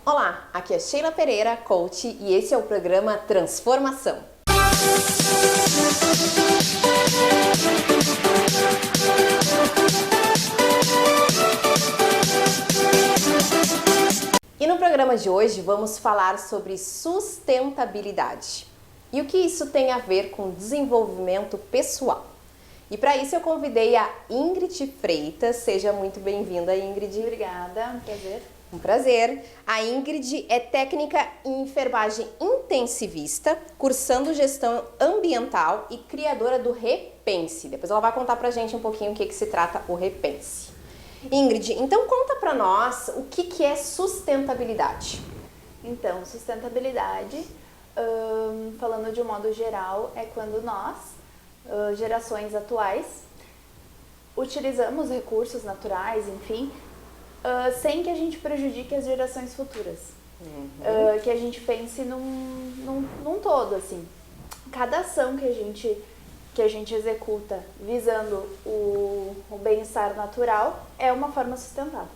Olá, aqui é Sheila Pereira, coach, e esse é o programa Transformação. E no programa de hoje vamos falar sobre sustentabilidade. E o que isso tem a ver com desenvolvimento pessoal? E para isso eu convidei a Ingrid Freitas. Seja muito bem-vinda, Ingrid. Obrigada, um prazer. Um prazer. A Ingrid é técnica em enfermagem intensivista, cursando gestão ambiental e criadora do Repense. Depois ela vai contar pra gente um pouquinho o que se trata o Repense. Ingrid, então conta pra nós o que é sustentabilidade. Então, sustentabilidade, falando de um modo geral, é quando nós, gerações atuais, utilizamos recursos naturais, enfim, sem que a gente prejudique as gerações futuras. Que a gente pense num todo, assim. Cada ação que a gente executa visando o bem-estar natural é uma forma sustentável.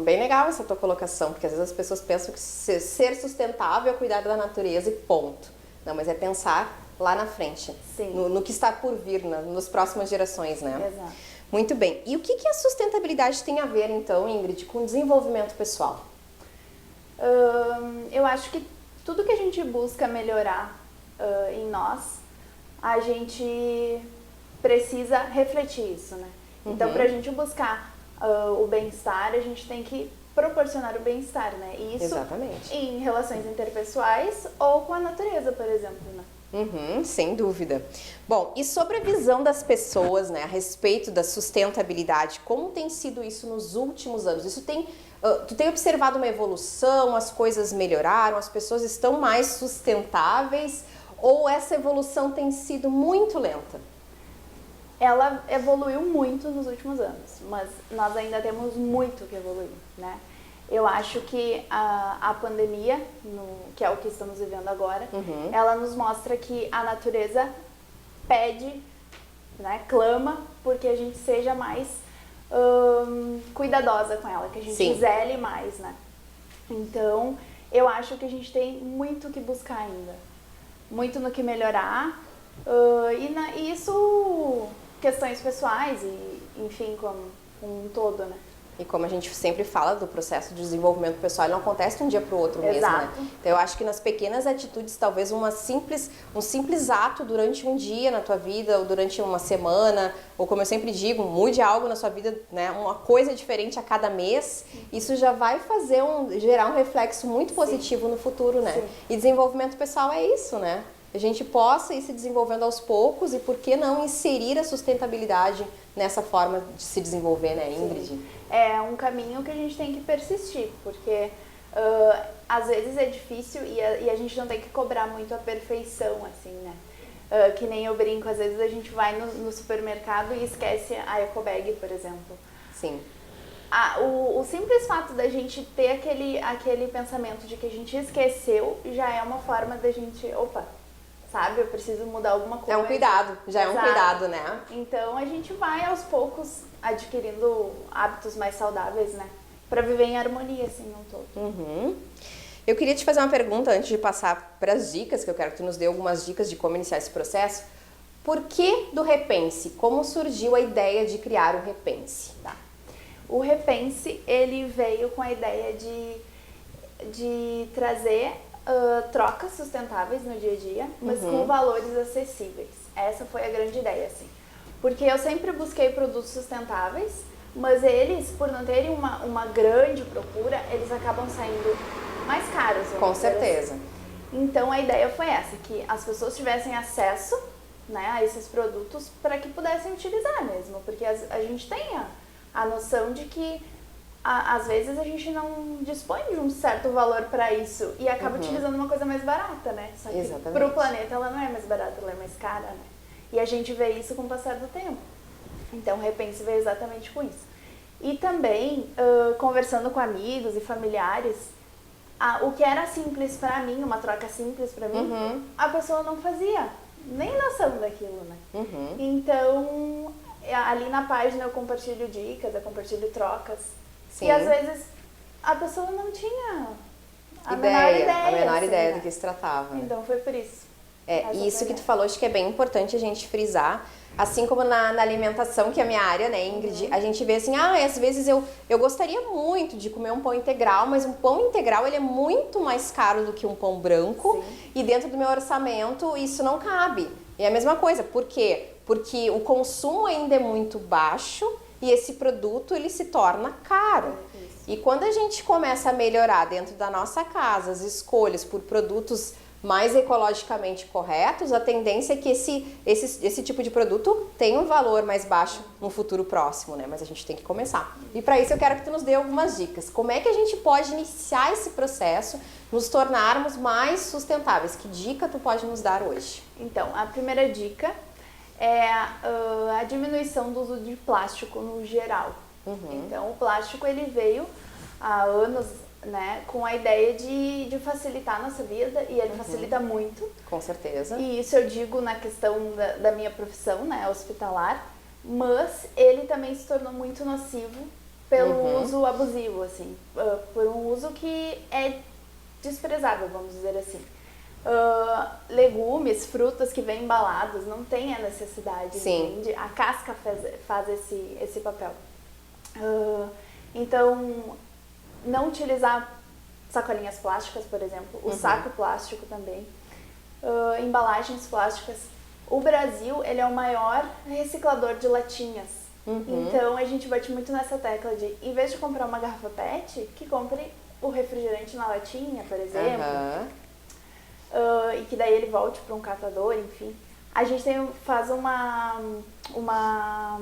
Bem legal essa tua colocação, porque às vezes as pessoas pensam que ser sustentável é cuidar da natureza e ponto. Não, mas é pensar lá na frente, no que está por vir, nas próximas gerações, né? Exato. Muito bem. E o que a sustentabilidade tem a ver, então, Ingrid, com desenvolvimento pessoal? Eu acho que tudo que a gente busca melhorar em nós, a gente precisa refletir isso, né? Então, para a gente buscar o bem-estar, a gente tem que proporcionar o bem-estar, né? E isso exatamente. Em relações interpessoais ou com a natureza, por exemplo, né? Sem dúvida. Bom, e sobre a visão das pessoas, né, a respeito da sustentabilidade, como tem sido isso nos últimos anos? Tu tem observado uma evolução, as coisas melhoraram, as pessoas estão mais sustentáveis ou essa evolução tem sido muito lenta? Ela evoluiu muito nos últimos anos, mas nós ainda temos muito que evoluir, né? Eu acho que a pandemia, que é o que estamos vivendo agora, ela nos mostra que a natureza pede, né, clama, porque a gente seja mais cuidadosa com ela, que a gente zele mais, né? Então, eu acho que a gente tem muito que buscar ainda, muito no que melhorar, e isso, questões pessoais e, enfim, como um todo, né? E como a gente sempre fala do processo de desenvolvimento pessoal, ele não acontece de um dia para o outro mesmo, né? Então eu acho que nas pequenas atitudes, talvez um simples ato durante um dia na tua vida, ou durante uma semana, ou como eu sempre digo, mude algo na sua vida, né? Uma coisa diferente a cada mês, isso já vai gerar um reflexo muito positivo no futuro, né? E desenvolvimento pessoal é isso, né? A gente possa ir se desenvolvendo aos poucos e por que não inserir a sustentabilidade nessa forma de se desenvolver, né, Ingrid? É um caminho que a gente tem que persistir, porque às vezes é difícil e a gente não tem que cobrar muito a perfeição, assim, né? Que nem eu brinco, às vezes a gente vai no supermercado e esquece a ecobag, por exemplo. Sim. O simples fato da gente ter aquele pensamento de que a gente esqueceu já é uma forma da gente, sabe, eu preciso mudar alguma coisa. É um cuidado, já é um cuidado, né? Então a gente vai aos poucos adquirindo hábitos mais saudáveis, né? Pra viver em harmonia, assim, num todo. Eu queria te fazer uma pergunta antes de passar para as dicas, que eu quero que tu nos dê algumas dicas de como iniciar esse processo. Por que do Repense? Como surgiu a ideia de criar o Repense? Tá. O Repense, ele veio com a ideia de trazer trocas sustentáveis no dia a dia, mas com valores acessíveis. Essa foi a grande ideia, assim. Porque eu sempre busquei produtos sustentáveis, mas eles, por não terem uma grande procura, eles acabam saindo mais caros. Com certeza. Assim. Então a ideia foi essa, que as pessoas tivessem acesso, né, a esses produtos para que pudessem utilizar mesmo, porque a gente tem a noção de que às vezes a gente não dispõe de um certo valor para isso e acaba utilizando uma coisa mais barata, né? Só que para o planeta ela não é mais barata, ela é mais cara, né? E a gente vê isso com o passar do tempo. Então o Repense veio exatamente com isso. E também, conversando com amigos e familiares, o que era simples para mim, uma troca simples para mim, a pessoa não fazia nem noção daquilo, né? Então, ali na página eu compartilho dicas, eu compartilho trocas. Sim. E às vezes a pessoa não tinha a menor ideia do que se tratava. Então foi por isso. E isso que tu falou, acho que é bem importante a gente frisar. Assim como na alimentação, que é a minha área, né, Ingrid, a gente vê assim, às vezes eu gostaria muito de comer um pão integral, mas um pão integral ele é muito mais caro do que um pão branco. Sim. E dentro do meu orçamento isso não cabe. E é a mesma coisa, por quê? Porque o consumo ainda é muito baixo e esse produto ele se torna caro. E quando a gente começa a melhorar dentro da nossa casa as escolhas por produtos mais ecologicamente corretos, a tendência é que esse tipo de produto tenha um valor mais baixo no futuro próximo, né? Mas a gente tem que começar. E para isso eu quero que tu nos dê algumas dicas. Como é que a gente pode iniciar esse processo, nos tornarmos mais sustentáveis? Que dica tu pode nos dar hoje? Então, a primeira dica é a diminuição do uso de plástico no geral. Então, o plástico ele veio há anos, né, com a ideia de facilitar a nossa vida, e ele facilita muito. Com certeza. E isso eu digo na questão da minha profissão, né, hospitalar, mas ele também se tornou muito nocivo pelo uso abusivo, assim, por um uso que é desprezável, vamos dizer assim. Legumes, frutas que vêm embalados, não tem a necessidade. Sim. A casca faz esse papel. Então, não utilizar sacolinhas plásticas, por exemplo, o saco plástico também, embalagens plásticas. O Brasil, ele é o maior reciclador de latinhas. Então, a gente bate muito nessa tecla de, em vez de comprar uma garrafa PET, que compre o refrigerante na latinha, por exemplo. E que daí ele volte para um catador, enfim. A gente faz uma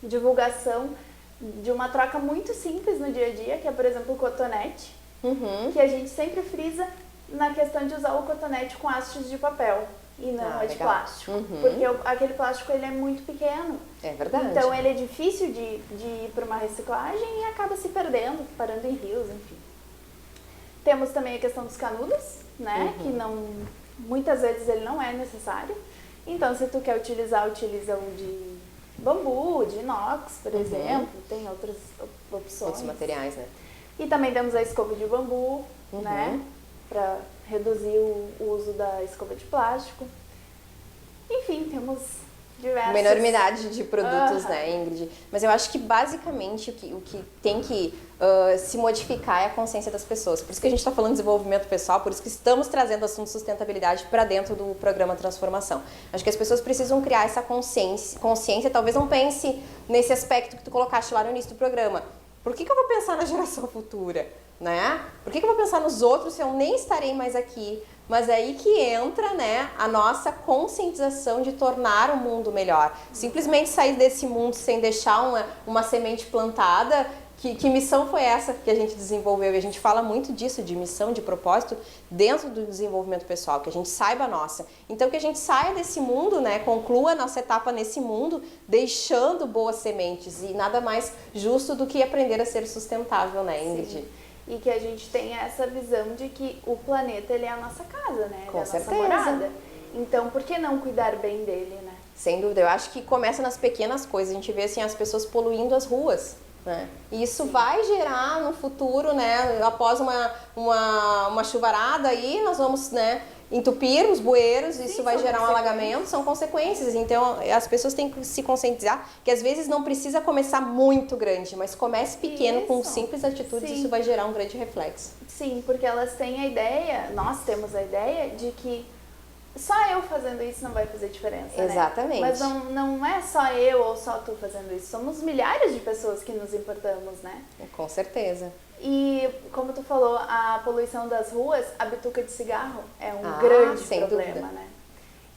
divulgação de uma troca muito simples no dia a dia, que é, por exemplo, o cotonete, que a gente sempre frisa na questão de usar o cotonete com hastes de papel e não de plástico, porque aquele plástico ele é muito pequeno. É verdade. Então ele é difícil de ir para uma reciclagem e acaba se perdendo, parando em rios, enfim. Temos também a questão dos canudos, né, que muitas vezes ele não é necessário. Então, se tu quer utilizar, utiliza um de bambu, de inox, por exemplo, tem outras opções. Outros materiais, né? E também temos a escova de bambu, né, para reduzir o uso da escova de plástico. Enfim, temos diversos... Uma enormidade de produtos, né, Ingrid? Mas eu acho que basicamente o que tem que se modificar é a consciência das pessoas. Por isso que a gente está falando de desenvolvimento pessoal, por isso que estamos trazendo o assunto de sustentabilidade para dentro do programa Transformação. Acho que as pessoas precisam criar essa consciência, talvez não pense nesse aspecto que tu colocaste lá no início do programa. Por que eu vou pensar na geração futura, né? Por que eu vou pensar nos outros se eu nem estarei mais aqui? Mas é aí que entra, né, a nossa conscientização de tornar o mundo melhor. Simplesmente sair desse mundo sem deixar uma semente plantada. Que missão foi essa que a gente desenvolveu? E a gente fala muito disso, de missão, de propósito, dentro do desenvolvimento pessoal, que a gente saiba a nossa. Então, que a gente saia desse mundo, né, conclua a nossa etapa nesse mundo, deixando boas sementes. E nada mais justo do que aprender a ser sustentável, né, Ingrid? Sim. E que a gente tenha essa visão de que o planeta, ele é a nossa casa, né? Com certeza. Nossa morada. Então, por que não cuidar bem dele, né? Sem dúvida. Eu acho que começa nas pequenas coisas. A gente vê, assim, as pessoas poluindo as ruas. Né? E isso vai gerar no futuro, né, após uma chuvarada aí, nós vamos, né, entupir os bueiros, isso vai gerar um alagamento, são consequências. Então as pessoas têm que se conscientizar que às vezes não precisa começar muito grande, mas comece pequeno com simples atitudes, isso vai gerar um grande reflexo. Sim, porque elas têm a ideia, nós temos a ideia de que só eu fazendo isso não vai fazer diferença, Exatamente. Né? Mas não é só eu ou só tu fazendo isso. Somos milhares de pessoas que nos importamos, né? Com certeza. E, como tu falou, a poluição das ruas, a bituca de cigarro é um grande problema, né?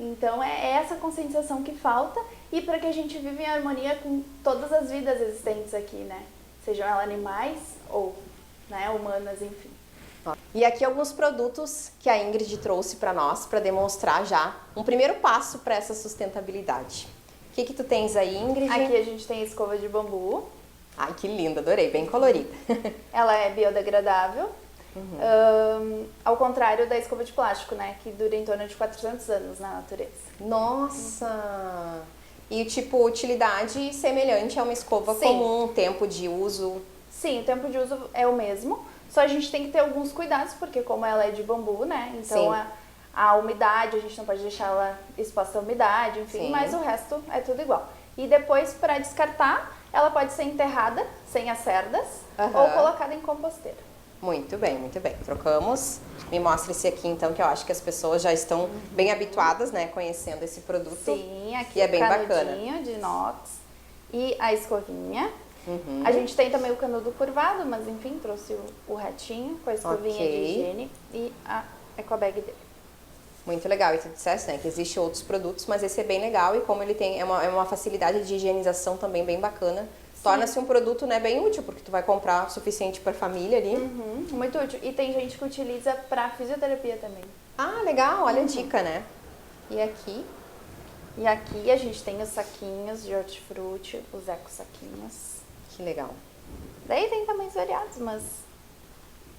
Então, é essa conscientização que falta e para que a gente viva em harmonia com todas as vidas existentes aqui, né? Sejam elas animais ou, né, humanas, enfim. E aqui alguns produtos que a Ingrid trouxe para nós, para demonstrar já um primeiro passo para essa sustentabilidade. O que tu tens aí, Ingrid? Aqui a gente tem a escova de bambu. Ai, que linda, adorei, bem colorida. Ela é biodegradável, ao contrário da escova de plástico, né, que dura em torno de 400 anos na natureza. Nossa! E tipo, utilidade semelhante a uma escova comum, tempo de uso? Sim, o tempo de uso é o mesmo. Só a gente tem que ter alguns cuidados, porque como ela é de bambu, né? Então a umidade, a gente não pode deixar ela exposta à umidade, enfim, Sim. mas o resto é tudo igual. E depois, para descartar, ela pode ser enterrada sem as cerdas ou colocada em composteira. Muito bem, muito bem. Trocamos. Me mostra esse aqui, então, que eu acho que as pessoas já estão bem habituadas, né, conhecendo esse produto. Sim, aqui e é bem bacana. De inox e a escovinha. A gente tem também o canudo curvado, mas enfim, trouxe o retinho com a escovinha de higiene e a ecobag dele. Muito legal. E tu disseste, né, que existem outros produtos, mas esse é bem legal e como ele tem, é uma facilidade de higienização também bem bacana. Torna-se um produto, né, bem útil, porque tu vai comprar o suficiente para a família ali. Muito útil. E tem gente que utiliza para fisioterapia também. Ah, legal. Olha a dica, né? E aqui? E aqui a gente tem os saquinhos de hortifruti, os eco-saquinhos. Que legal. Daí tem tamanhos variados, mas...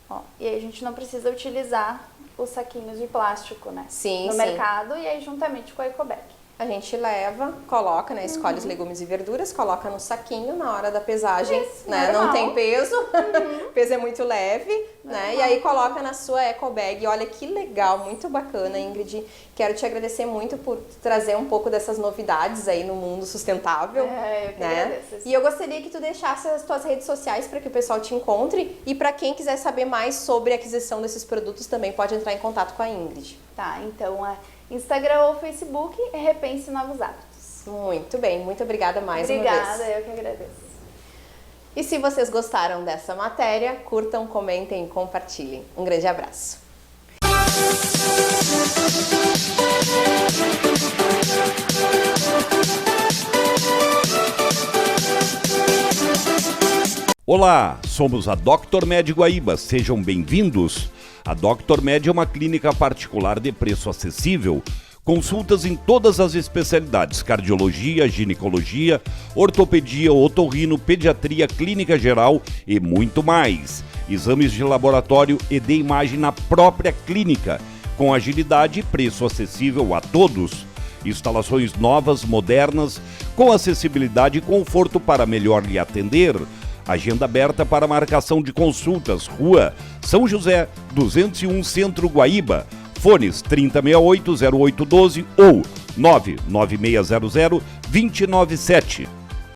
Ó, e aí a gente não precisa utilizar os saquinhos de plástico, né? Sim, no mercado e aí juntamente com a ecobag. A gente leva, coloca, né? Escolhe os legumes e verduras, coloca no saquinho na hora da pesagem, né? Não tem peso, o peso é muito leve, né? E aí coloca na sua ecobag. Olha que legal, muito bacana, Ingrid. Quero te agradecer muito por trazer um pouco dessas novidades aí no mundo sustentável. Eu que agradeço. E eu gostaria que tu deixasse as tuas redes sociais para que o pessoal te encontre e para quem quiser saber mais sobre a aquisição desses produtos também pode entrar em contato com a Ingrid. Tá, então Instagram ou Facebook, Repense Novos Hábitos. Muito bem, muito obrigada mais uma vez. Obrigada, eu que agradeço. E se vocês gostaram dessa matéria, curtam, comentem e compartilhem. Um grande abraço. Olá, somos a Dr. Med Guaíba, sejam bem-vindos. A Dr. Med é uma clínica particular de preço acessível, consultas em todas as especialidades, cardiologia, ginecologia, ortopedia, otorrino, pediatria, clínica geral e muito mais. Exames de laboratório e de imagem na própria clínica, com agilidade e preço acessível a todos. Instalações novas, modernas, com acessibilidade e conforto para melhor lhe atender. Agenda aberta para marcação de consultas. Rua São José, 201 Centro Guaíba. Fones 3068-0812 ou 99600-297.